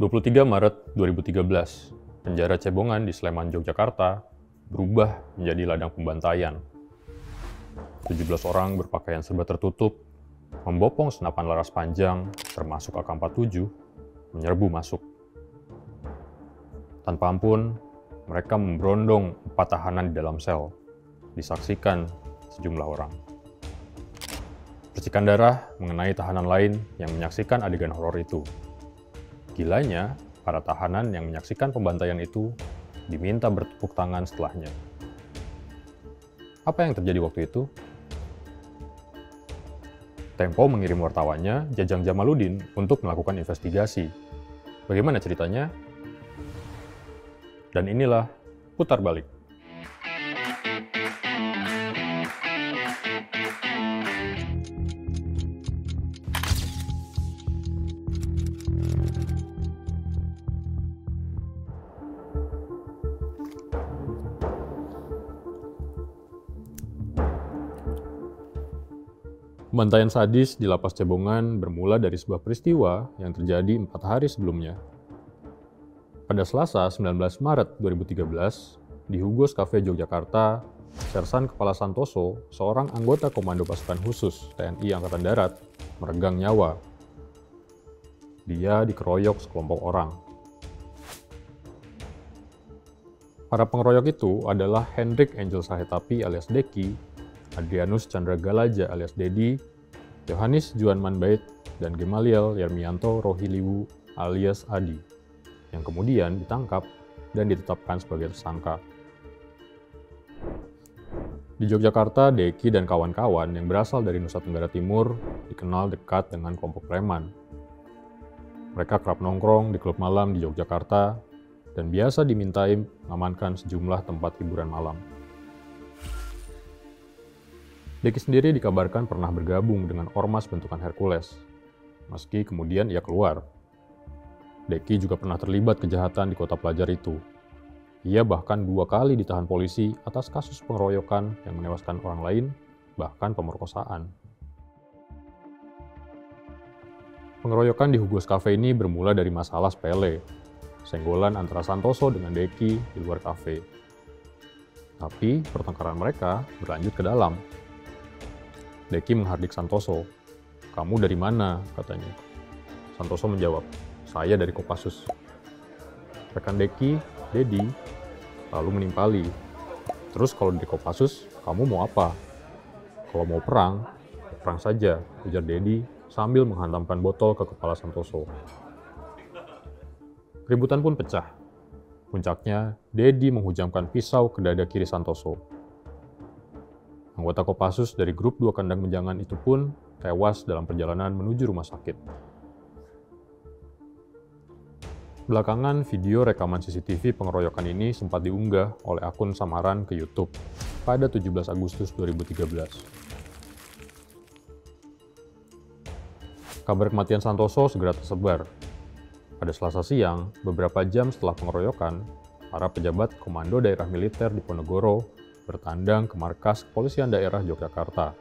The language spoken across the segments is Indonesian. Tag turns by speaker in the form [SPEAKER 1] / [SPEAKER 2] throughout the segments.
[SPEAKER 1] 23 Maret 2013, penjara Cebongan di Sleman, Yogyakarta berubah menjadi ladang pembantaian. 17 orang berpakaian serba tertutup, membopong senapan laras panjang, termasuk AK-47, menyerbu masuk. Tanpa ampun, mereka memberondong 4 tahanan di dalam sel, disaksikan sejumlah orang. Percikan darah mengenai tahanan lain yang menyaksikan adegan horor itu. Gilanya, para tahanan yang menyaksikan pembantaian itu diminta bertepuk tangan setelahnya. Apa yang terjadi waktu itu? Tempo mengirim wartawannya, Jajang Jamaluddin, untuk melakukan investigasi. Bagaimana ceritanya? Dan inilah Putar Balik. Pembantaian sadis di Lapas Cebongan bermula dari sebuah peristiwa yang terjadi 4 hari sebelumnya. Pada Selasa 19 Maret 2013, di Hugos Cafe Yogyakarta, Sersan Kepala Santoso, seorang anggota Komando Pasukan Khusus TNI Angkatan Darat, meregang nyawa. Dia dikeroyok sekelompok orang. Para pengeroyok itu adalah Hendrik Angel Sahetapi alias Deki, Adrianus Chandra Galaja alias Dedi, Yohanes Juan Manbait, dan Gemaliel Yermianto Rohiliwu alias Adi, yang kemudian ditangkap dan ditetapkan sebagai tersangka. Di Yogyakarta, Deki dan kawan-kawan yang berasal dari Nusa Tenggara Timur dikenal dekat dengan kelompok preman. Mereka kerap nongkrong di klub malam di Yogyakarta dan biasa dimintai mengamankan sejumlah tempat hiburan malam. Deki sendiri dikabarkan pernah bergabung dengan ormas bentukan Hercules, meski kemudian ia keluar. Deki juga pernah terlibat kejahatan di kota pelajar itu. Ia bahkan 2 kali ditahan polisi atas kasus pengeroyokan yang menewaskan orang lain, bahkan pemerkosaan. Pengeroyokan di Hugos Cafe ini bermula dari masalah sepele, senggolan antara Santoso dengan Deki di luar kafe. Tapi pertengkaran mereka berlanjut ke dalam. Deki menghardik Santoso. "Kamu dari mana?" katanya. Santoso menjawab, "Saya dari Kopassus." Rekan Deki, Dedi, lalu menimpali. "Terus kalau dari Kopassus, kamu mau apa?" "Kalau mau perang, perang saja," ujar Dedi sambil menghantamkan botol ke kepala Santoso. Keributan pun pecah. Puncaknya, Dedi menghujamkan pisau ke dada kiri Santoso. Anggota Kopassus dari grup 2 kandang menjangan itu pun tewas dalam perjalanan menuju rumah sakit. Belakangan, video rekaman CCTV pengeroyokan ini sempat diunggah oleh akun samaran ke YouTube pada 17 Agustus 2013. Kabar kematian Santoso segera tersebar. Pada Selasa siang, beberapa jam setelah pengeroyokan, para pejabat Komando Daerah Militer di Ponorogo bertandang ke markas Kepolisian Daerah Yogyakarta.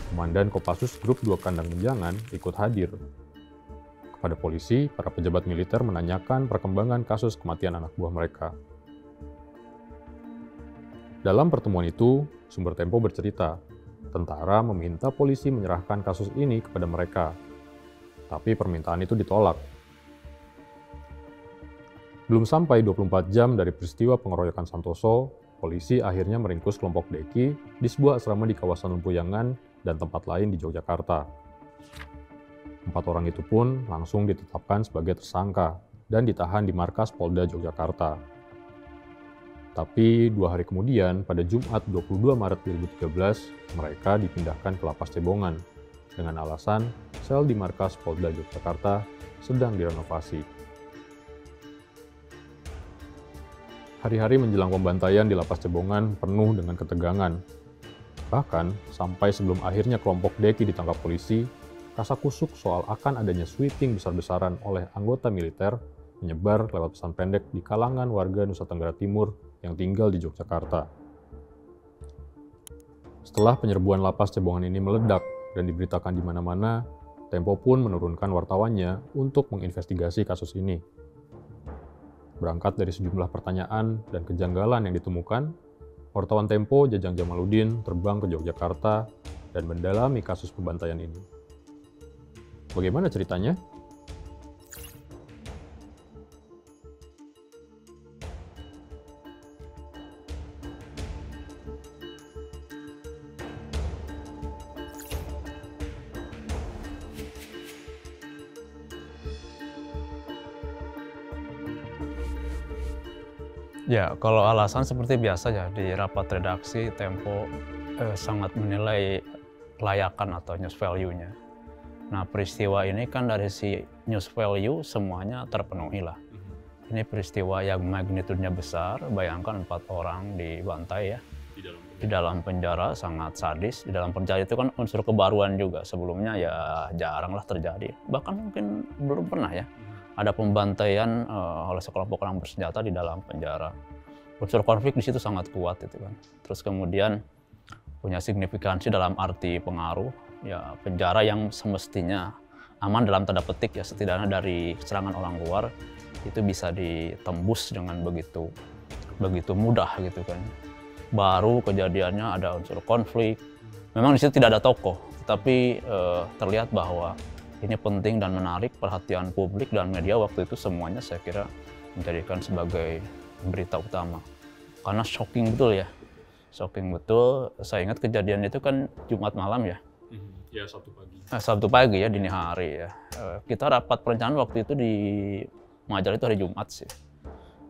[SPEAKER 1] Komandan Kopassus Grup 2 Kandang Menjangan ikut hadir. Kepada polisi, para pejabat militer menanyakan perkembangan kasus kematian anak buah mereka. Dalam pertemuan itu, sumber Tempo bercerita, tentara meminta polisi menyerahkan kasus ini kepada mereka. Tapi permintaan itu ditolak. Belum sampai 24 jam dari peristiwa pengeroyokan Santoso, polisi akhirnya meringkus kelompok Deki di sebuah asrama di kawasan Lempuyangan dan tempat lain di Yogyakarta. 4 orang itu pun langsung ditetapkan sebagai tersangka dan ditahan di markas Polda Yogyakarta. Tapi 2 hari kemudian, pada Jumat 22 Maret 2013, mereka dipindahkan ke Lapas Cebongan dengan alasan sel di markas Polda Yogyakarta sedang direnovasi. Hari-hari menjelang pembantaian di Lapas Cebongan penuh dengan ketegangan. Bahkan, sampai sebelum akhirnya kelompok Deki ditangkap polisi, kasakusuk soal akan adanya sweeping besar-besaran oleh anggota militer menyebar lewat pesan pendek di kalangan warga Nusa Tenggara Timur yang tinggal di Yogyakarta. Setelah penyerbuan Lapas Cebongan ini meledak dan diberitakan di mana-mana, Tempo pun menurunkan wartawannya untuk menginvestigasi kasus ini. Berangkat dari sejumlah pertanyaan dan kejanggalan yang ditemukan, wartawan Tempo Jajang Jamaluddin terbang ke Yogyakarta dan mendalami kasus pembantaian ini. Bagaimana ceritanya?
[SPEAKER 2] Ya, kalau alasan seperti biasa ya, di rapat redaksi Tempo sangat menilai kelayakan atau news value-nya. Nah, peristiwa ini kan dari si news value semuanya terpenuhi lah. Ini peristiwa yang magnitudenya besar, bayangkan 4 orang dibantai ya. Di dalam penjara sangat sadis. Di dalam penjara itu kan unsur kebaruan juga. Sebelumnya ya jarang lah terjadi. Bahkan mungkin belum pernah ya. Ada pembantaian oleh sekelompok orang bersenjata di dalam penjara. Unsur konflik di situ sangat kuat itu kan. Terus kemudian punya signifikansi dalam arti pengaruh. Ya penjara yang semestinya aman dalam tanda petik ya, setidaknya dari serangan orang luar itu bisa ditembus dengan begitu mudah gitu kan. Baru kejadiannya ada unsur konflik. Memang di situ tidak ada tokoh, tapi terlihat bahwa ini penting dan menarik perhatian publik dan media waktu itu semuanya saya kira menjadikan sebagai berita utama. Karena shocking betul ya. Shocking betul. Saya ingat kejadian itu kan Jumat malam ya.
[SPEAKER 1] Ya, Sabtu pagi.
[SPEAKER 2] Sabtu pagi ya, dini hari ya. Kita rapat perencanaan waktu itu di Majalah itu hari Jumat sih.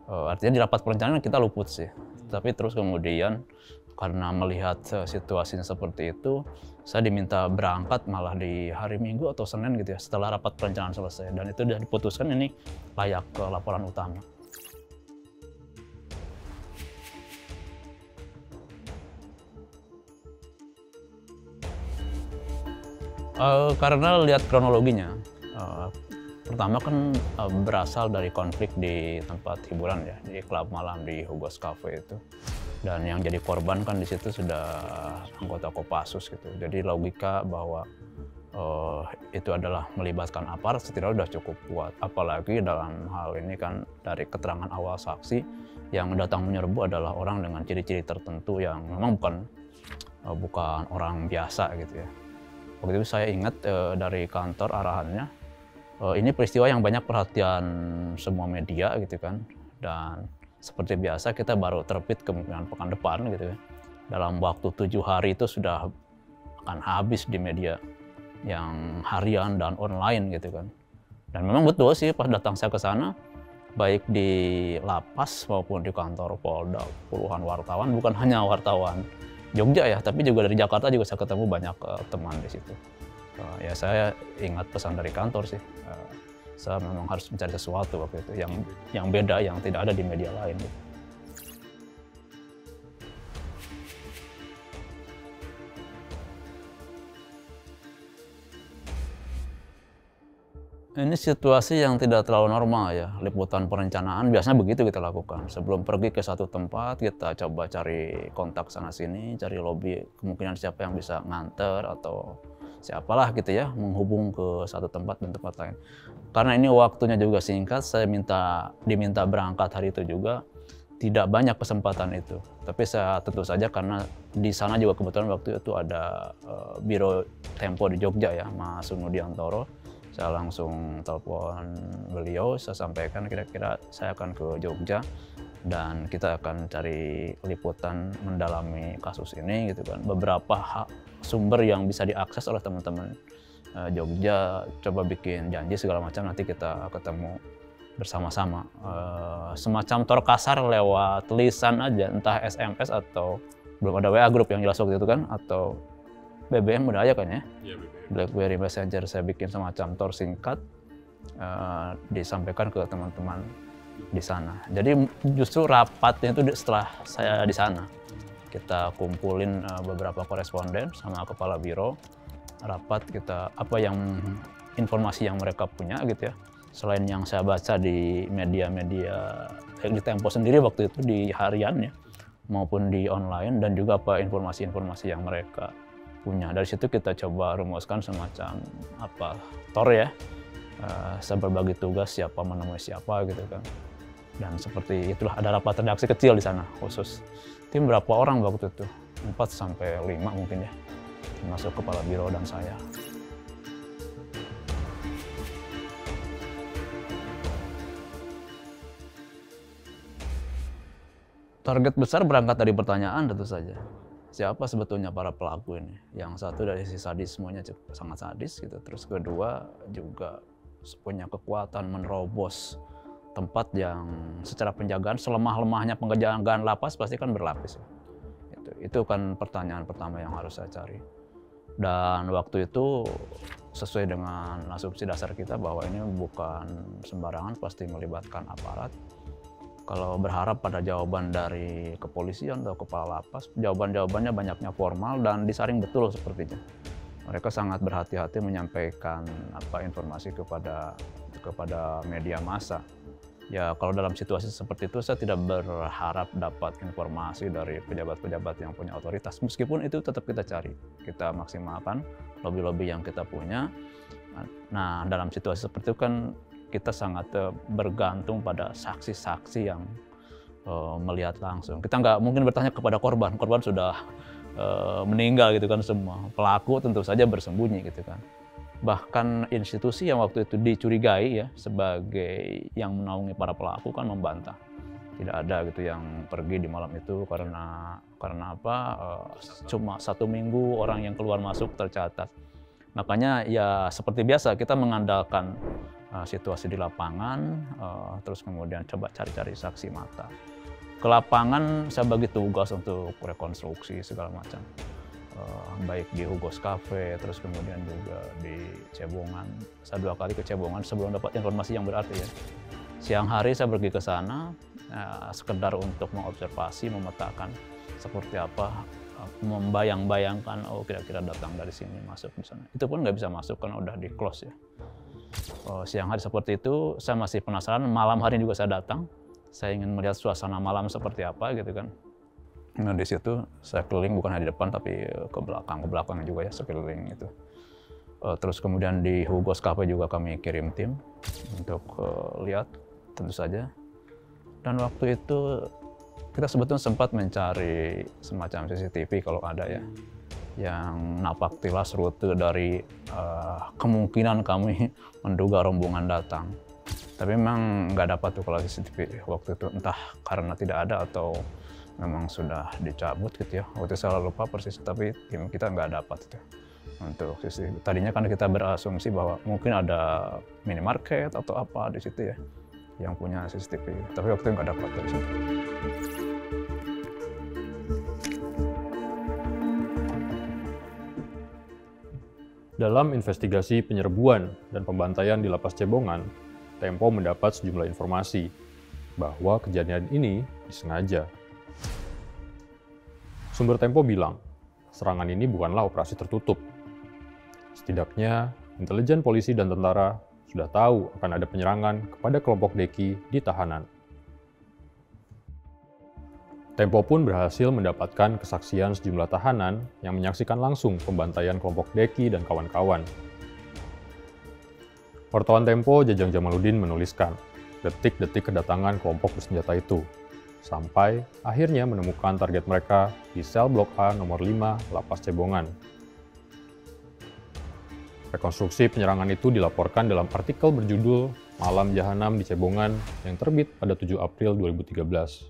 [SPEAKER 2] Artinya di rapat perencanaan kita luput sih. Tapi terus kemudian karena melihat situasinya seperti itu, saya diminta berangkat malah di hari Minggu atau Senin gitu ya, setelah rapat perencanaan selesai. Dan itu sudah diputuskan ini layak ke laporan utama. Karena lihat kronologinya, pertama kan berasal dari konflik di tempat hiburan ya, di klub malam di Hugos Cafe itu. Dan yang jadi korban kan di situ sudah anggota Kopassus gitu. Jadi logika bahwa itu adalah melibatkan aparat setidaknya sudah cukup kuat. Apalagi dalam hal ini kan dari keterangan awal saksi yang datang menyerbu adalah orang dengan ciri-ciri tertentu yang memang bukan orang biasa gitu ya. Waktu itu saya ingat dari kantor arahannya, ini peristiwa yang banyak perhatian semua media gitu kan. Dan seperti biasa kita baru terbit kemungkinan pekan depan gitu ya. Dalam waktu 7 hari itu sudah akan habis di media yang harian dan online gitu kan. Dan memang betul sih pas datang saya ke sana, baik di lapas maupun di kantor Polda, puluhan wartawan, bukan hanya wartawan Jogja ya, tapi juga dari Jakarta juga saya ketemu banyak teman di situ. Ya saya ingat pesan dari kantor sih. Saya memang harus mencari sesuatu waktu itu yang beda, yang tidak ada di media lain. Ini situasi yang tidak terlalu normal ya. Liputan perencanaan biasanya begitu kita lakukan. Sebelum pergi ke satu tempat, kita coba cari kontak sana-sini, cari lobby, kemungkinan siapa yang bisa nganter atau siapalah gitu ya, menghubung ke satu tempat dan tempat lain. Karena ini waktunya juga singkat, saya diminta berangkat hari itu juga. Tidak banyak kesempatan itu. Tapi saya tentu saja karena di sana juga kebetulan waktu itu ada Biro Tempo di Jogja ya, Mas Sunudiantoro. Saya langsung telepon beliau, saya sampaikan kira-kira saya akan ke Jogja dan kita akan cari liputan mendalami kasus ini gitu kan. Beberapa sumber yang bisa diakses oleh teman-teman Jogja, coba bikin janji segala macam, nanti kita ketemu bersama-sama. Semacam tor kasar lewat lisan aja, entah SMS atau belum ada WA grup yang jelas waktu itu kan, atau BBM udah aja kan ya? Iya, BBM. BlackBerry Messenger saya bikin semacam tor singkat, disampaikan ke teman-teman di sana. Jadi justru rapatnya itu setelah saya di sana. Kita kumpulin beberapa koresponden sama kepala biro, rapat kita informasi yang mereka punya gitu ya. Selain yang saya baca di media-media di Tempo sendiri waktu itu di harian ya, maupun di online, dan juga informasi-informasi yang mereka punya. Dari situ kita coba rumuskan semacam TOR ya, saya berbagi tugas siapa menemui siapa gitu kan. Dan seperti itulah, ada rapat redaksi kecil di sana khusus. Tim berapa orang waktu itu? 4 sampai 5 mungkin ya, termasuk kepala biro dan saya. Target besar berangkat dari pertanyaan tentu saja. Siapa sebetulnya para pelaku ini? Yang satu dari sisi sadismenya sangat sadis gitu. Terus kedua juga punya kekuatan menerobos tempat yang secara penjagaan selemah-lemahnya penjagaan lapas pasti kan berlapis. Itu kan pertanyaan pertama yang harus saya cari. Dan waktu itu sesuai dengan asumsi dasar kita bahwa ini bukan sembarangan, pasti melibatkan aparat. Kalau berharap pada jawaban dari kepolisian atau kepala lapas, jawabannya banyaknya formal dan disaring betul sepertinya. Mereka sangat berhati-hati menyampaikan informasi kepada media massa. Ya kalau dalam situasi seperti itu saya tidak berharap dapat informasi dari pejabat-pejabat yang punya otoritas. Meskipun itu tetap kita cari, kita maksimalkan lobby-lobby yang kita punya. Nah dalam situasi seperti itu kan kita sangat bergantung pada saksi-saksi yang melihat langsung. Kita nggak mungkin bertanya kepada korban sudah meninggal gitu kan semua. Pelaku tentu saja bersembunyi gitu kan. Bahkan institusi yang waktu itu dicurigai ya sebagai yang menaungi para pelaku kan membantah. Tidak ada gitu yang pergi di malam itu karena apa? Cuma 1 minggu orang yang keluar masuk tercatat. Makanya ya seperti biasa kita mengandalkan situasi di lapangan, terus kemudian coba cari-cari saksi mata. Ke lapangan saya bagi tugas untuk rekonstruksi segala macam, baik di Hugos Cafe, terus kemudian juga di Cebongan. Saya 2 kali ke Cebongan sebelum dapat informasi yang berarti ya. Siang hari saya pergi ke sana, sekedar untuk mengobservasi, memetakan seperti apa, membayang-bayangkan, oh kira-kira datang dari sini, masuk di sana. Itu pun nggak bisa masuk karena udah di close ya. Siang hari seperti itu, saya masih penasaran. Malam hari juga saya datang, saya ingin melihat suasana malam seperti apa gitu kan. Nah di situ saya keliling, bukan hanya di depan tapi ke belakang juga ya, sekeliling itu. Terus kemudian di Hugos Cafe juga kami kirim tim untuk lihat tentu saja. Dan waktu itu kita sebetulnya sempat mencari semacam CCTV kalau ada ya, yang napak tilas rute dari kemungkinan kami menduga rombongan datang. Tapi memang nggak dapat tuh kalau CCTV waktu itu, entah karena tidak ada atau memang sudah dicabut gitu ya. Waktu itu saya lupa persis, tapi tim kita nggak dapat itu untuk CCTV. Tadinya kan kita berasumsi bahwa mungkin ada minimarket atau apa di situ ya yang punya CCTV, tapi waktu itu nggak dapat dari situ.
[SPEAKER 1] Dalam investigasi penyerbuan dan pembantaian di Lapas Cebongan, Tempo mendapat sejumlah informasi bahwa kejadian ini disengaja. Sumber Tempo bilang, serangan ini bukanlah operasi tertutup. Setidaknya, intelijen polisi dan tentara sudah tahu akan ada penyerangan kepada kelompok Deki di tahanan. Tempo pun berhasil mendapatkan kesaksian sejumlah tahanan yang menyaksikan langsung pembantaian kelompok Deki dan kawan-kawan. Wartawan Tempo Jajang Jamaluddin menuliskan detik-detik kedatangan kelompok bersenjata itu, sampai akhirnya menemukan target mereka di sel Blok A nomor 5 Lapas Cebongan. Rekonstruksi penyerangan itu dilaporkan dalam artikel berjudul Malam Jahanam di Cebongan yang terbit pada 7 April 2013.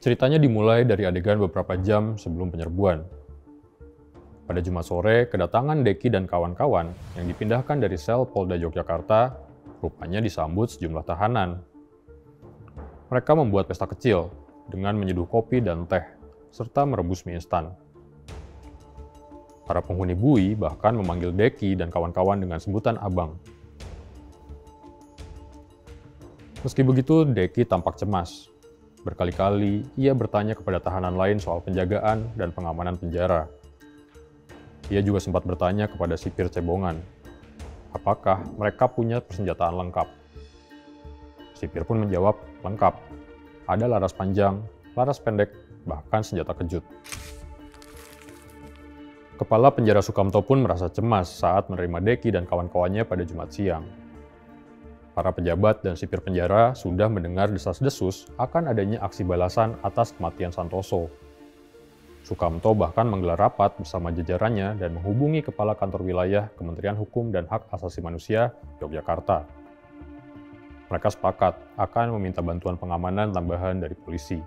[SPEAKER 1] Ceritanya dimulai dari adegan beberapa jam sebelum penyerbuan. Pada Jumat sore, kedatangan Deki dan kawan-kawan yang dipindahkan dari sel Polda Yogyakarta rupanya disambut sejumlah tahanan. Mereka membuat pesta kecil dengan menyeduh kopi dan teh, serta merebus mie instan. Para penghuni bui bahkan memanggil Deki dan kawan-kawan dengan sebutan abang. Meski begitu, Deki tampak cemas. Berkali-kali ia bertanya kepada tahanan lain soal penjagaan dan pengamanan penjara. Ia juga sempat bertanya kepada sipir Cebongan, apakah mereka punya persenjataan lengkap. Sipir pun menjawab, lengkap. Ada laras panjang, laras pendek, bahkan senjata kejut. Kepala penjara Sukamto pun merasa cemas saat menerima Deki dan kawan-kawannya pada Jumat siang. Para pejabat dan sipir penjara sudah mendengar desas-desus akan adanya aksi balasan atas kematian Santoso. Sukamto bahkan menggelar rapat bersama jajarannya dan menghubungi Kepala Kantor Wilayah Kementerian Hukum dan Hak Asasi Manusia, Yogyakarta. Mereka sepakat akan meminta bantuan pengamanan tambahan dari polisi.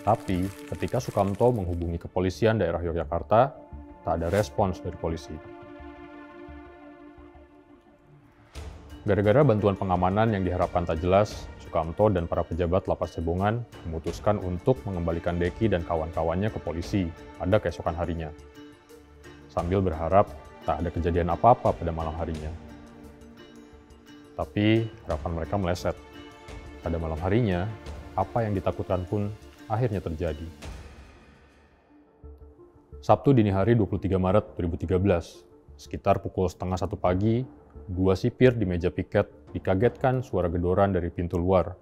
[SPEAKER 1] Tapi, ketika Sukamto menghubungi kepolisian daerah Yogyakarta, tak ada respons dari polisi. Gara-gara bantuan pengamanan yang diharapkan tak jelas, Sukamto dan para pejabat Lapas Cebongan memutuskan untuk mengembalikan Deki dan kawan-kawannya ke polisi pada keesokan harinya, sambil berharap tak ada kejadian apa-apa pada malam harinya. Tapi harapan mereka meleset. Pada malam harinya, apa yang ditakutkan pun akhirnya terjadi. Sabtu dini hari 23 Maret 2013, sekitar pukul 12:30 pagi, dua sipir di meja piket dikagetkan suara gedoran dari pintu luar.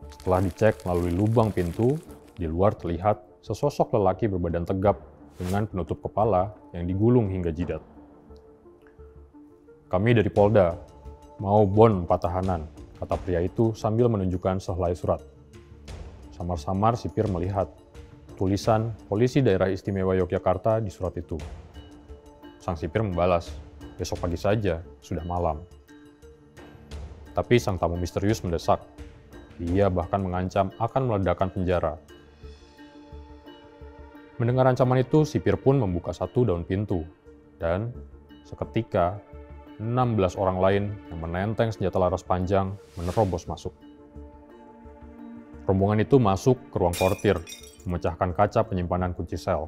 [SPEAKER 1] Setelah dicek melalui lubang pintu, di luar terlihat sesosok lelaki berbadan tegap dengan penutup kepala yang digulung hingga jidat. "Kami dari Polda, mau bon 4 tahanan," kata pria itu sambil menunjukkan sehelai surat. Samar-samar sipir melihat tulisan Polisi Daerah Istimewa Yogyakarta di surat itu. Sang sipir membalas, "Besok pagi saja, sudah malam." Tapi sang tamu misterius mendesak. Dia bahkan mengancam akan meledakkan penjara. Mendengar ancaman itu, sipir pun membuka satu daun pintu. Dan seketika, 16 orang lain yang menenteng senjata laras panjang menerobos masuk. Rombongan itu masuk ke ruang portir, memecahkan kaca penyimpanan kunci sel.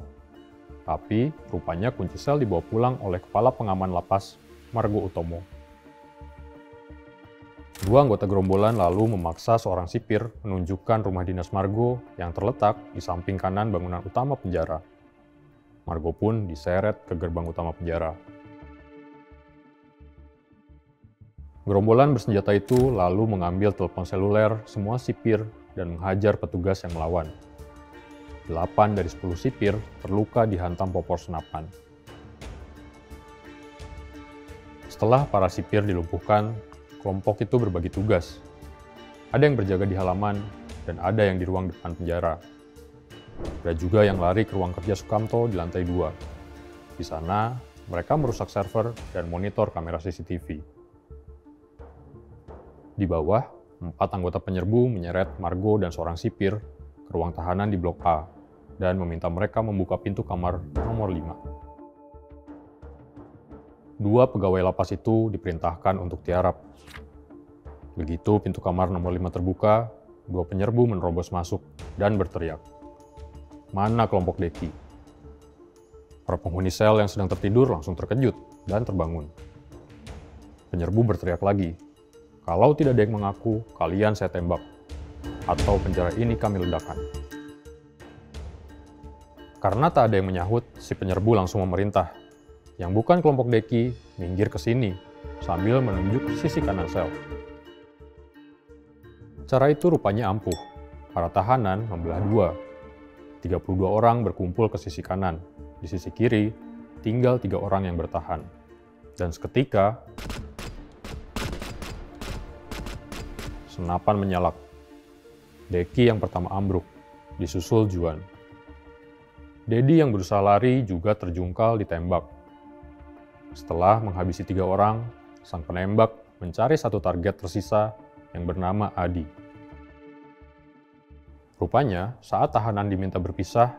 [SPEAKER 1] Tapi, rupanya kunci sel dibawa pulang oleh Kepala Pengaman Lapas, Margo Utomo. Dua anggota gerombolan lalu memaksa seorang sipir menunjukkan rumah dinas Margo yang terletak di samping kanan bangunan utama penjara. Margo pun diseret ke gerbang utama penjara. Gerombolan bersenjata itu lalu mengambil telepon seluler semua sipir dan menghajar petugas yang melawan. 8 dari 10 sipir terluka dihantam popor senapan. Setelah para sipir dilumpuhkan, kelompok itu berbagi tugas. Ada yang berjaga di halaman, dan ada yang di ruang depan penjara. Ada juga yang lari ke ruang kerja Sukamto di lantai 2. Di sana, mereka merusak server dan monitor kamera CCTV. Di bawah, 4 anggota penyerbu menyeret Margo dan seorang sipir ke ruang tahanan di Blok A dan meminta mereka membuka pintu kamar nomor 5. Dua pegawai lapas itu diperintahkan untuk tiarap. Begitu pintu kamar nomor 5 terbuka, dua penyerbu menerobos masuk dan berteriak, "Mana kelompok Deki?" Para penghuni sel yang sedang tertidur langsung terkejut dan terbangun. Penyerbu berteriak lagi, "Kalau tidak ada yang mengaku, kalian saya tembak, atau penjara ini kami ledakan." Karena tak ada yang menyahut, si penyerbu langsung memerintah, yang bukan kelompok Deki minggir ke sini, sambil menunjuk sisi kanan sel. Cara itu rupanya ampuh. Para tahanan membelah dua. 32 orang berkumpul ke sisi kanan. Di sisi kiri, tinggal 3 orang yang bertahan. Dan seketika, senapan menyalak. Deki yang pertama ambruk, disusul Juan. Dedi yang berusaha lari juga terjungkal ditembak. Setelah menghabisi 3 orang, sang penembak mencari satu target tersisa yang bernama Adi. Rupanya, saat tahanan diminta berpisah,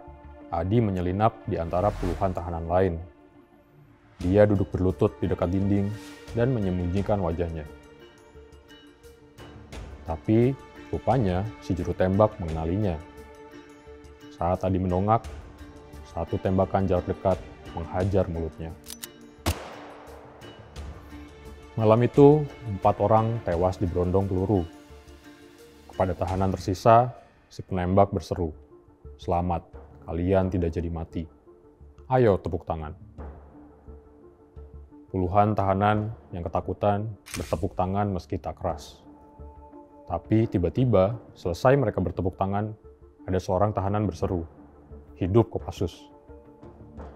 [SPEAKER 1] Adi menyelinap di antara puluhan tahanan lain. Dia duduk berlutut di dekat dinding dan menyembunyikan wajahnya. Tapi, rupanya si juru tembak mengenalinya. Saat Adi mendongak, satu tembakan jarak dekat menghajar mulutnya. Malam itu, 4 orang tewas diberondong peluru. Kepada tahanan tersisa, si penembak berseru, "Selamat, kalian tidak jadi mati. Ayo tepuk tangan." Puluhan tahanan yang ketakutan bertepuk tangan meski tak keras. Tapi tiba-tiba, selesai mereka bertepuk tangan, ada seorang tahanan berseru, "Hidup Kopassus."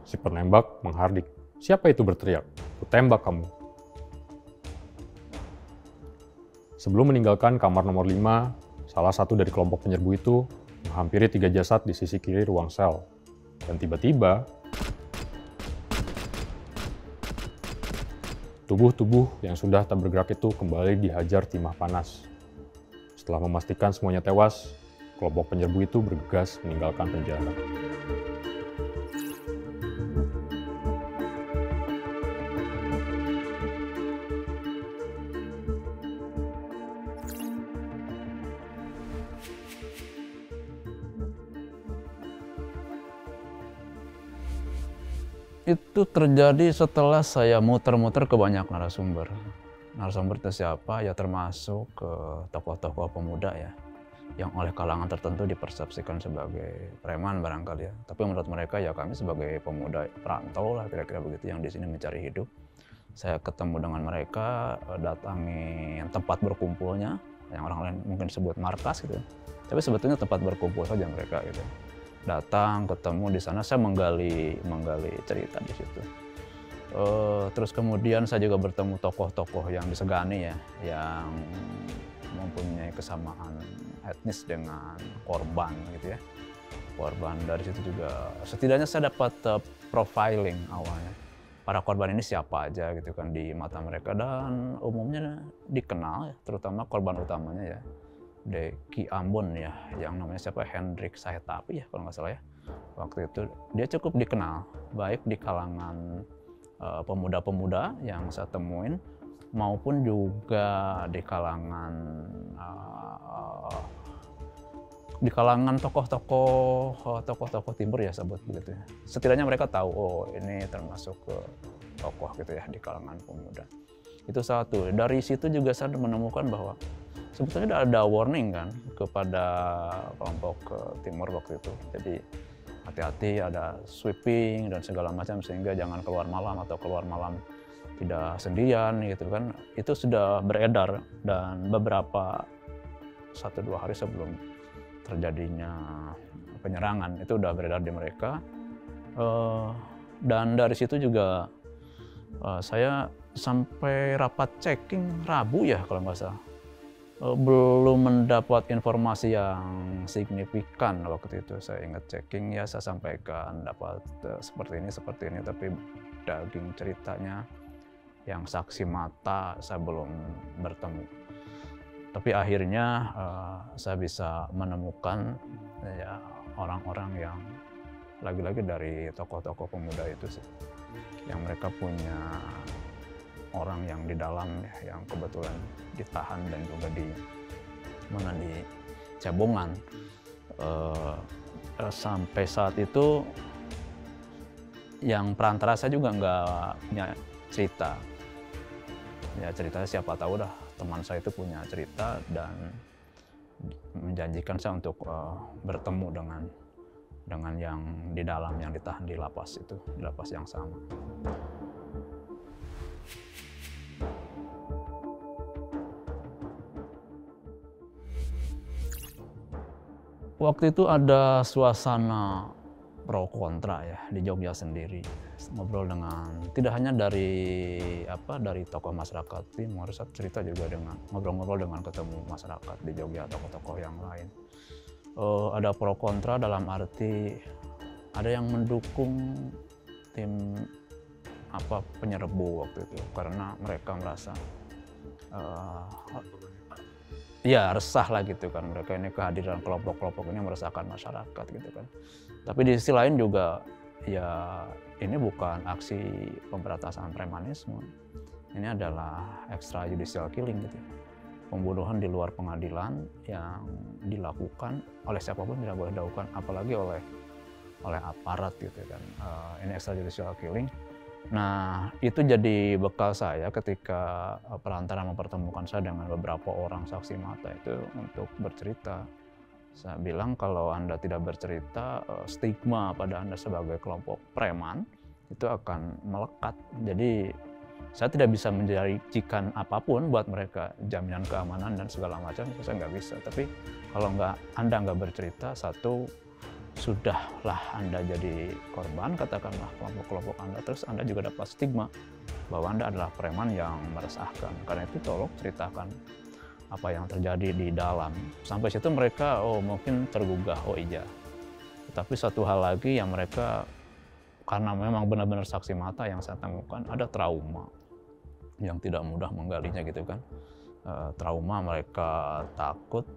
[SPEAKER 1] Si penembak menghardik. Siapa itu berteriak? Kutembak kamu. Sebelum meninggalkan kamar nomor 5, salah satu dari kelompok penyerbu itu menghampiri 3 jasad di sisi kiri ruang sel. Dan tiba-tiba, tubuh-tubuh yang sudah tak bergerak itu kembali dihajar timah panas. Setelah memastikan semuanya tewas, kelompok penyerbu itu bergegas meninggalkan penjara.
[SPEAKER 2] Itu terjadi setelah saya muter-muter ke banyak narasumber. Narasumber itu siapa? Ya termasuk ke tokoh-tokoh pemuda ya, yang oleh kalangan tertentu dipersepsikan sebagai preman barangkali ya. Tapi menurut mereka ya kami sebagai pemuda perantau lah kira-kira begitu yang di sini mencari hidup. Saya ketemu dengan mereka, datangi tempat berkumpulnya, yang orang lain mungkin sebut markas gitu. Tapi sebetulnya tempat berkumpul saja mereka gitu. Datang, ketemu di sana, saya menggali cerita di situ. Terus kemudian saya juga bertemu tokoh-tokoh yang disegani ya, yang mempunyai kesamaan etnis dengan korban gitu ya. Korban dari situ juga, setidaknya saya dapat profiling awalnya. Para korban ini siapa aja gitu kan di mata mereka dan umumnya dikenal ya, terutama korban utamanya ya. Deki Ambon ya, yang namanya siapa? Hendrik Sahetapi ya kalau nggak salah ya. Waktu itu dia cukup dikenal, baik di kalangan pemuda-pemuda yang saya temuin, maupun juga di kalangan tokoh-tokoh timur ya sebut begitu ya. Setidaknya mereka tahu, oh ini termasuk tokoh gitu ya di kalangan pemuda. Itu satu. Dari situ juga saya menemukan bahwa sebetulnya ada warning kan kepada kelompok timur waktu itu. Jadi hati-hati, ada sweeping dan segala macam sehingga jangan keluar malam atau keluar malam tidak sendirian gitu kan. Itu sudah beredar dan beberapa 1-2 hari sebelum terjadinya penyerangan itu udah beredar di mereka. Dan dari situ juga saya sampai rapat checking Rabu ya kalau nggak salah. Belum mendapat informasi yang signifikan waktu itu. Saya ingat checking ya, saya sampaikan dapat seperti ini, tapi daging ceritanya yang saksi mata saya belum bertemu. Tapi akhirnya saya bisa menemukan ya orang-orang yang lagi-lagi dari tokoh-tokoh pemuda itu sih, yang mereka punya orang yang di dalam ya, yang kebetulan ditahan dan juga di Cebongan. Sampai saat itu yang perantara saya juga nggak punya cerita. Ya ceritanya siapa tahu dah teman saya itu punya cerita dan menjanjikan saya untuk bertemu dengan yang di dalam, yang ditahan di lapas itu, di lapas yang sama. Waktu itu ada suasana pro kontra ya di Jogja sendiri. Ngobrol dengan tidak hanya dari tokoh masyarakat timur, saya cerita juga dengan ngobrol-ngobrol dengan ketemu masyarakat di Jogja, tokoh-tokoh yang lain. Ada pro kontra dalam arti ada yang mendukung tim penyerbu waktu itu karena mereka merasa ya resah lah gitu kan, mereka ini kehadiran kelompok-kelompok ini meresahkan masyarakat gitu kan. Tapi di sisi lain juga ya ini bukan aksi pemberantasan premanisme, ini adalah extrajudicial killing gitu, pembunuhan di luar pengadilan yang dilakukan oleh siapapun, tidak boleh dilakukan apalagi oleh aparat gitu kan. Ini extrajudicial killing. Nah, itu jadi bekal saya ketika perantara mempertemukan saya dengan beberapa orang saksi mata itu untuk bercerita. Saya bilang kalau Anda tidak bercerita, stigma pada Anda sebagai kelompok preman itu akan melekat. Jadi saya tidak bisa menjanjikan apapun buat mereka, jaminan keamanan dan segala macam, saya nggak bisa. Tapi kalau Anda nggak bercerita, satu, sudahlah Anda jadi korban, katakanlah kelompok-kelompok Anda, terus Anda juga dapat stigma bahwa Anda adalah preman yang meresahkan. Karena itu tolong ceritakan apa yang terjadi di dalam. Sampai situ mereka mungkin tergugah, oh iya. Tapi satu hal lagi yang mereka, karena memang benar-benar saksi mata yang saya temukan, ada trauma yang tidak mudah menggalinya gitu kan. Trauma, mereka takut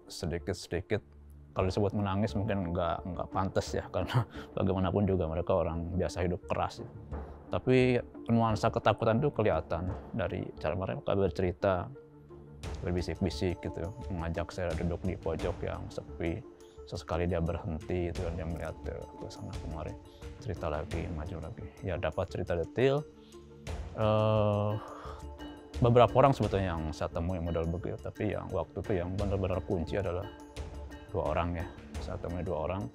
[SPEAKER 2] sedikit-sedikit. Kalau disebut menangis mungkin nggak pantas ya, karena bagaimanapun juga mereka orang biasa hidup keras ya. Tapi nuansa ketakutan itu kelihatan dari cara mereka bercerita, berbisik-bisik gitu, mengajak saya duduk di pojok yang sepi. Sesekali dia berhenti itu dan dia melihat ke sana kemari, cerita lagi, maju lagi. Ya dapat cerita detail. Beberapa orang sebetulnya yang saya temui modal begitu, tapi yang waktu itu yang benar-benar kunci adalah 2 orang ya. Saya temui 2 orang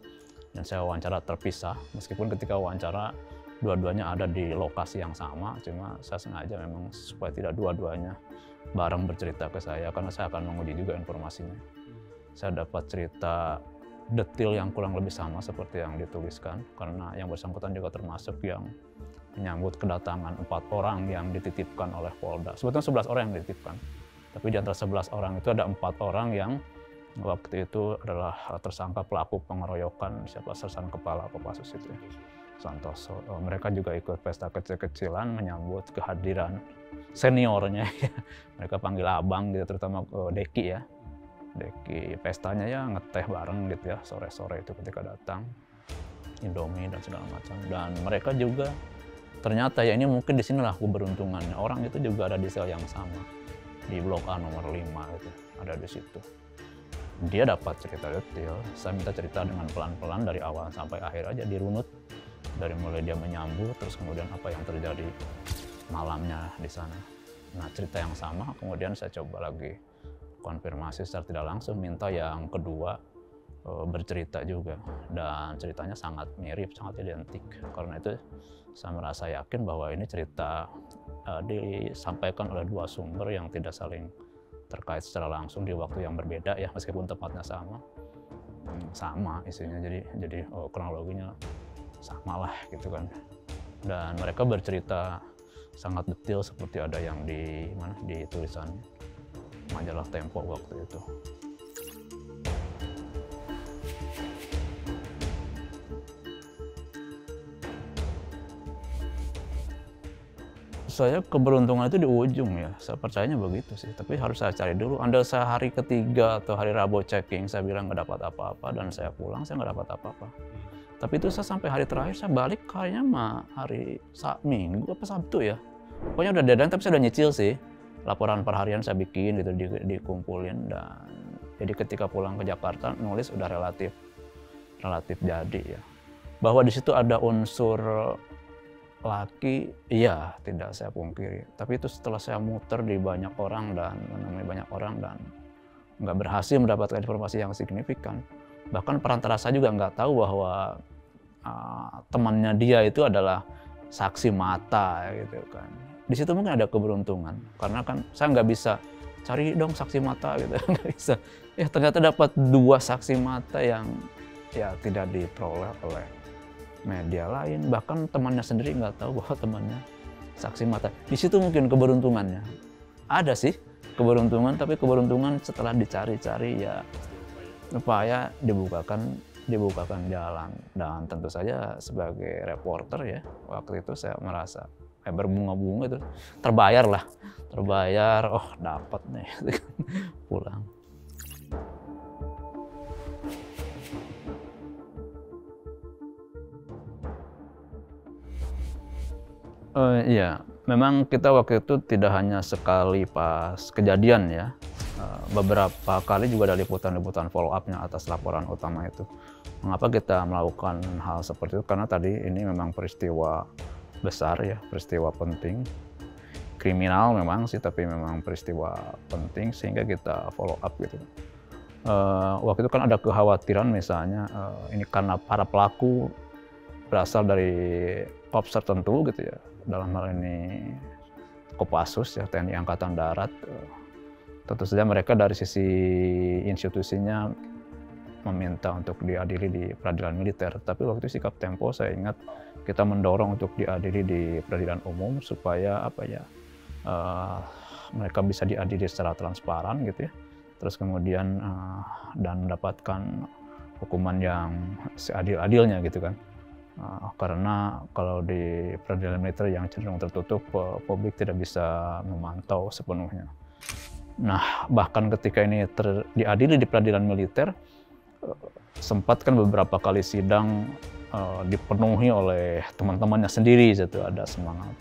[SPEAKER 2] dan saya wawancara terpisah, meskipun ketika wawancara dua-duanya ada di lokasi yang sama, cuma saya sengaja memang supaya tidak dua-duanya bareng bercerita ke saya, karena saya akan menguji juga informasinya. Saya dapat cerita detail yang kurang lebih sama seperti yang dituliskan, karena yang bersangkutan juga termasuk yang menyambut kedatangan 4 orang yang dititipkan oleh Polda. Sebetulnya 11 orang yang dititipkan, tapi di antara 11 orang itu ada 4 orang yang waktu itu adalah tersangka pelaku pengeroyokan sersan kepala Kopassus itu, Santoso. Mereka juga ikut pesta kecil-kecilan menyambut kehadiran seniornya. Mereka panggil abang gitu, terutama Deki ya. Deki pestanya ya ngeteh bareng gitu ya, sore-sore itu ketika datang, Indomie dan segala macam. Dan mereka juga ternyata ya, ini mungkin disinilah keberuntungannya, orang itu juga ada di sel yang sama, di blok A nomor 5 itu, ada di situ. Dia dapat cerita detail, saya minta cerita dengan pelan-pelan dari awal sampai akhir aja, dirunut dari mulai dia menyambut, terus kemudian apa yang terjadi malamnya di sana. Nah cerita yang sama kemudian saya coba lagi konfirmasi secara tidak langsung, minta yang kedua bercerita juga, dan ceritanya sangat mirip, sangat identik. Karena itu saya merasa yakin bahwa ini cerita disampaikan oleh 2 sumber yang tidak saling terkait secara langsung di waktu yang berbeda ya, meskipun tempatnya sama isinya, jadi kronologinya sama lah gitu kan. Dan mereka bercerita sangat detail seperti ada yang di tulisan majalah Tempo waktu itu. Saya keberuntungan itu di ujung ya, saya percayanya begitu sih, tapi harus saya cari dulu. Andai saya hari ketiga atau hari Rabu checking, saya bilang nggak dapat apa-apa, dan saya pulang, saya nggak dapat apa-apa. Tapi itu saya sampai hari terakhir, saya balik kayaknya mah hari Minggu apa Sabtu ya. Pokoknya udah deadline, tapi saya udah nyicil sih. Laporan per harian saya bikin gitu, dikumpulin, dan jadi ketika pulang ke Jakarta, nulis udah relatif jadi ya. Bahwa di situ ada unsur laki, iya, tidak saya pungkiri. Tapi itu setelah saya muter di banyak orang dan menemui banyak orang dan nggak berhasil mendapatkan informasi yang signifikan. Bahkan perantara saya juga nggak tahu bahwa temannya dia itu adalah saksi mata gitu kan. Di situ mungkin ada keberuntungan, karena kan saya nggak bisa cari dong saksi mata gitu, nggak bisa. Ya ternyata dapat 2 saksi mata yang ya tidak diperoleh oleh media lain, bahkan temannya sendiri nggak tahu bahwa temannya saksi mata. Di situ mungkin keberuntungannya. Ada sih keberuntungan, tapi keberuntungan setelah dicari-cari ya supaya dibukakan jalan. Dan tentu saja sebagai reporter ya, waktu itu saya merasa berbunga-bunga itu, terbayar, oh dapat nih pulang. Iya, memang kita waktu itu tidak hanya sekali pas kejadian ya, beberapa kali juga ada liputan-liputan follow up-nya atas laporan utama itu. Mengapa kita melakukan hal seperti itu? Karena tadi ini memang peristiwa besar ya, peristiwa penting, kriminal memang sih, tapi memang peristiwa penting sehingga kita follow up gitu. Waktu itu kan ada kekhawatiran misalnya ini karena para pelaku berasal dari korps tertentu gitu ya, dalam hal ini Kopassus ya, TNI Angkatan Darat. Tentu saja mereka dari sisi institusinya meminta untuk diadili di peradilan militer. Tapi waktu itu sikap Tempo saya ingat kita mendorong untuk diadili di peradilan umum supaya mereka bisa diadili secara transparan gitu ya. Terus kemudian dan mendapatkan hukuman yang seadil-adilnya gitu kan. Karena kalau di peradilan militer yang cenderung tertutup, publik tidak bisa memantau sepenuhnya. Nah, bahkan ketika ini diadili di peradilan militer, sempat kan beberapa kali sidang dipenuhi oleh teman-temannya sendiri, gitu. Ada semangat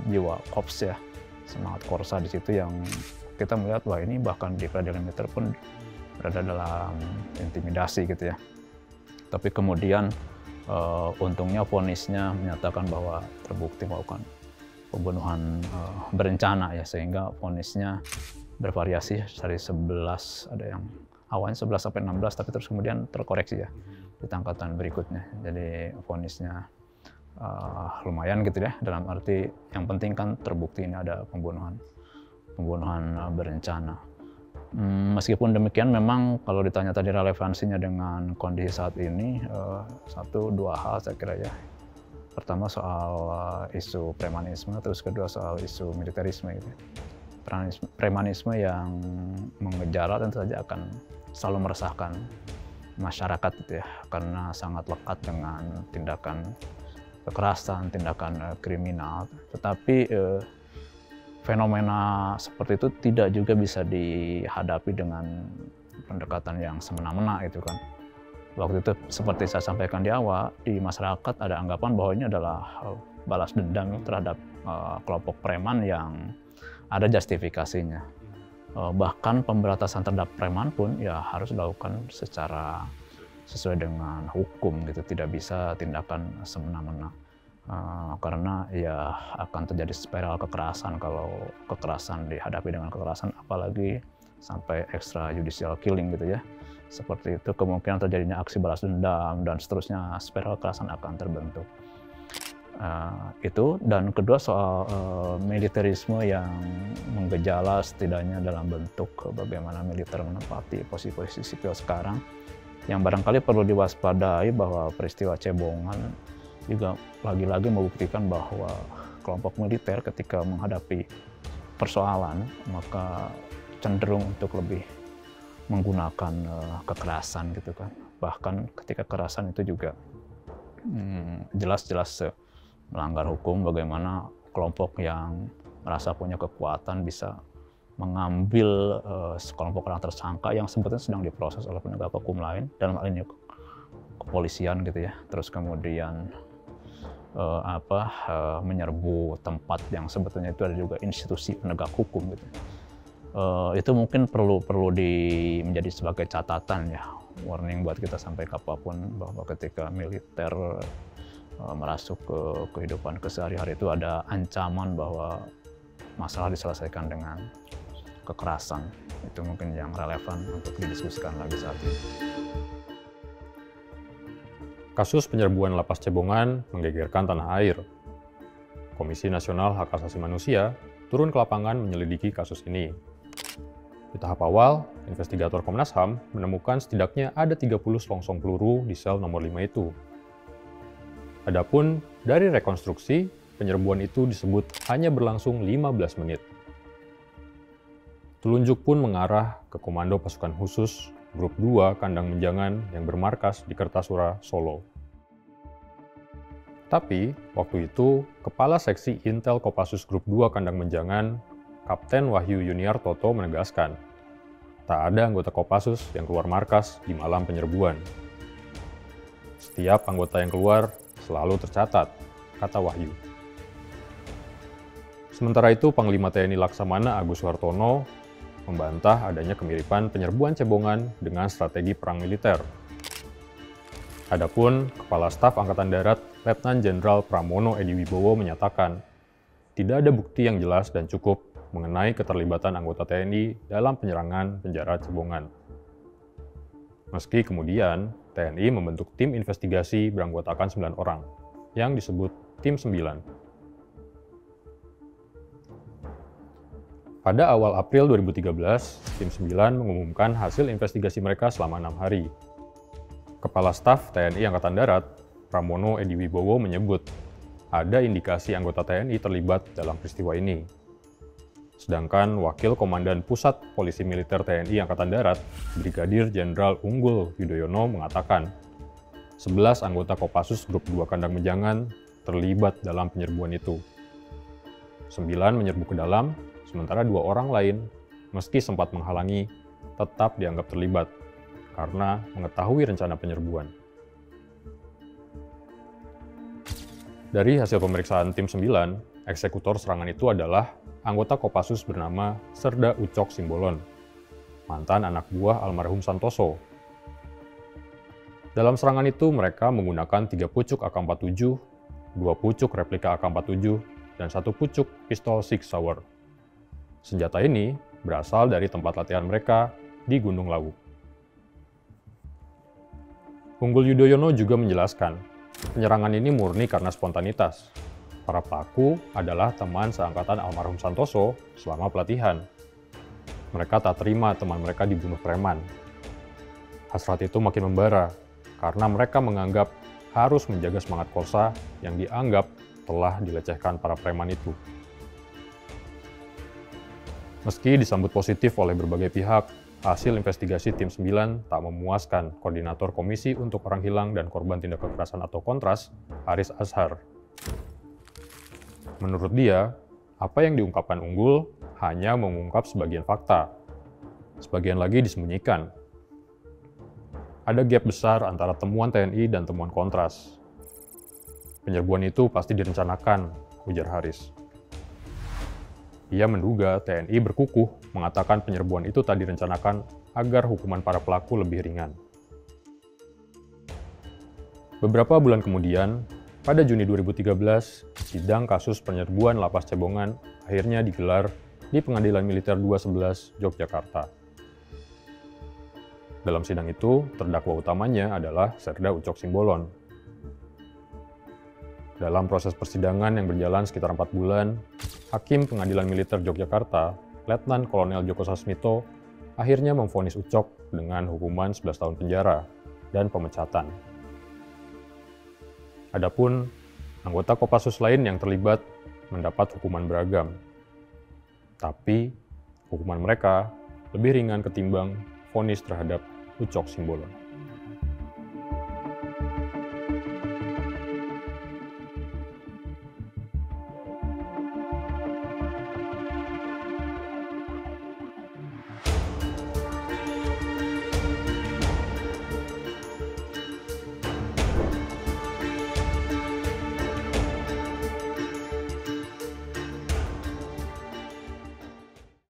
[SPEAKER 2] jiwa korps ya, semangat korsa di situ yang kita melihat wah ini bahkan di peradilan militer pun berada dalam intimidasi gitu ya. Tapi kemudian untungnya vonisnya menyatakan bahwa terbukti melakukan pembunuhan berencana ya, sehingga vonisnya bervariasi dari 11, ada yang awalnya 11 sampai 16 tapi terus kemudian terkoreksi ya di tangkatan berikutnya. Jadi vonisnya lumayan gitu ya, dalam arti yang penting kan terbukti ini ada pembunuhan berencana. Meskipun demikian memang kalau ditanya tadi relevansinya dengan kondisi saat ini, satu dua hal saya kira ya. Pertama soal isu premanisme, terus kedua soal isu militerisme gitu. Premanisme yang mengejala tentu saja akan selalu meresahkan masyarakat gitu ya, karena sangat lekat dengan tindakan kekerasan, tindakan kriminal. Tetapi fenomena seperti itu tidak juga bisa dihadapi dengan pendekatan yang semena-mena gitu kan. Waktu itu seperti saya sampaikan di awal, di masyarakat ada anggapan bahwa ini adalah balas dendam terhadap kelompok preman yang ada justifikasinya. Bahkan pemberantasan terhadap preman pun ya harus dilakukan secara sesuai dengan hukum gitu, tidak bisa tindakan semena-mena. Karena ya akan terjadi spiral kekerasan kalau kekerasan dihadapi dengan kekerasan, apalagi sampai extrajudicial killing gitu ya. Seperti itu kemungkinan terjadinya aksi balas dendam dan seterusnya, spiral kekerasan akan terbentuk. Itu, dan kedua soal militerisme yang menggejala setidaknya dalam bentuk bagaimana militer menempati posisi-posisi sipil sekarang, yang barangkali perlu diwaspadai bahwa peristiwa Cebongan juga lagi-lagi membuktikan bahwa kelompok militer ketika menghadapi persoalan maka cenderung untuk lebih menggunakan kekerasan gitu kan. Bahkan ketika kekerasan itu juga jelas-jelas melanggar hukum, bagaimana kelompok yang merasa punya kekuatan bisa mengambil sekelompok orang tersangka yang sebetulnya sedang diproses oleh penegak hukum lain, dalam hal ini kepolisian gitu ya, terus kemudian menyerbu tempat yang sebetulnya itu ada juga institusi penegak hukum gitu. Itu mungkin perlu menjadi sebagai catatan ya, warning buat kita sampai kapanpun, bahwa ketika militer merasuk ke kehidupan kesehari-hari itu ada ancaman bahwa masalah diselesaikan dengan kekerasan. Itu mungkin yang relevan untuk didiskusikan lagi saat ini.
[SPEAKER 1] Kasus penyerbuan Lapas Cebongan menggegerkan tanah air. Komisi Nasional Hak Asasi Manusia turun ke lapangan menyelidiki kasus ini. Di tahap awal, investigator Komnas HAM menemukan setidaknya ada 30 selongsong peluru di sel nomor 5 itu. Adapun dari rekonstruksi, penyerbuan itu disebut hanya berlangsung 15 menit. Telunjuk pun mengarah ke Komando Pasukan Khusus Grup 2 Kandang Menjangan yang bermarkas di Kertasura, Solo. Tapi, waktu itu, Kepala Seksi Intel Kopassus Grup 2 Kandang Menjangan, Kapten Wahyu Yuniartoto menegaskan, tak ada anggota Kopassus yang keluar markas di malam penyerbuan. Setiap anggota yang keluar selalu tercatat, kata Wahyu. Sementara itu, Panglima TNI Laksamana Agus Suhartono membantah adanya kemiripan penyerbuan Cebongan dengan strategi perang militer. Adapun Kepala Staf Angkatan Darat Letnan Jenderal Pramono Edi Wibowo menyatakan, tidak ada bukti yang jelas dan cukup mengenai keterlibatan anggota TNI dalam penyerangan penjara Cebongan. Meski kemudian, TNI membentuk tim investigasi beranggotakan 9 orang, yang disebut Tim 9. Pada awal April 2013, Tim 9 mengumumkan hasil investigasi mereka selama 6 hari. Kepala Staf TNI Angkatan Darat, Pramono Edi Wibowo menyebut ada indikasi anggota TNI terlibat dalam peristiwa ini. Sedangkan Wakil Komandan Pusat Polisi Militer TNI Angkatan Darat, Brigadir Jenderal Unggul Yudhoyono mengatakan, 11 anggota Kopassus Grup 2 Kandang Menjangan terlibat dalam penyerbuan itu. 9 menyerbu ke dalam, sementara 2 orang lain, meski sempat menghalangi, tetap dianggap terlibat karena mengetahui rencana penyerbuan. Dari hasil pemeriksaan tim 9, eksekutor serangan itu adalah anggota Kopassus bernama Serda Ucok Simbolon, mantan anak buah almarhum Santoso. Dalam serangan itu mereka menggunakan 3 pucuk AK-47, 2 pucuk replika AK-47, dan 1 pucuk pistol Six Sauer. Senjata ini berasal dari tempat latihan mereka di Gunung Lawu. Unggul Yudhoyono juga menjelaskan, penyerangan ini murni karena spontanitas. Para pelaku adalah teman seangkatan almarhum Santoso selama pelatihan. Mereka tak terima teman mereka dibunuh preman. Hasrat itu makin membara karena mereka menganggap harus menjaga semangat Korsa yang dianggap telah dilecehkan para preman itu. Meski disambut positif oleh berbagai pihak, hasil investigasi tim 9 tak memuaskan Koordinator Komisi untuk Orang Hilang dan Korban Tindak Kekerasan atau Kontras, Haris Azhar. Menurut dia, apa yang diungkapkan Unggul hanya mengungkap sebagian fakta. Sebagian lagi disembunyikan. Ada gap besar antara temuan TNI dan temuan Kontras. Penyerbuan itu pasti direncanakan, ujar Haris. Ia menduga TNI berkukuh mengatakan penyerbuan itu tak direncanakan agar hukuman para pelaku lebih ringan. Beberapa bulan kemudian, pada Juni 2013, sidang kasus penyerbuan Lapas Cebongan akhirnya digelar di Pengadilan Militer 211 Yogyakarta. Dalam sidang itu, terdakwa utamanya adalah Serda Ucok Simbolon. Dalam proses persidangan yang berjalan sekitar 4 bulan, Hakim Pengadilan Militer Yogyakarta, Letnan Kolonel Joko Sasmito, akhirnya memvonis Ucok dengan hukuman 11 tahun penjara dan pemecatan. Adapun anggota Kopassus lain yang terlibat mendapat hukuman beragam. Tapi, hukuman mereka lebih ringan ketimbang vonis terhadap Ucok Simbolon.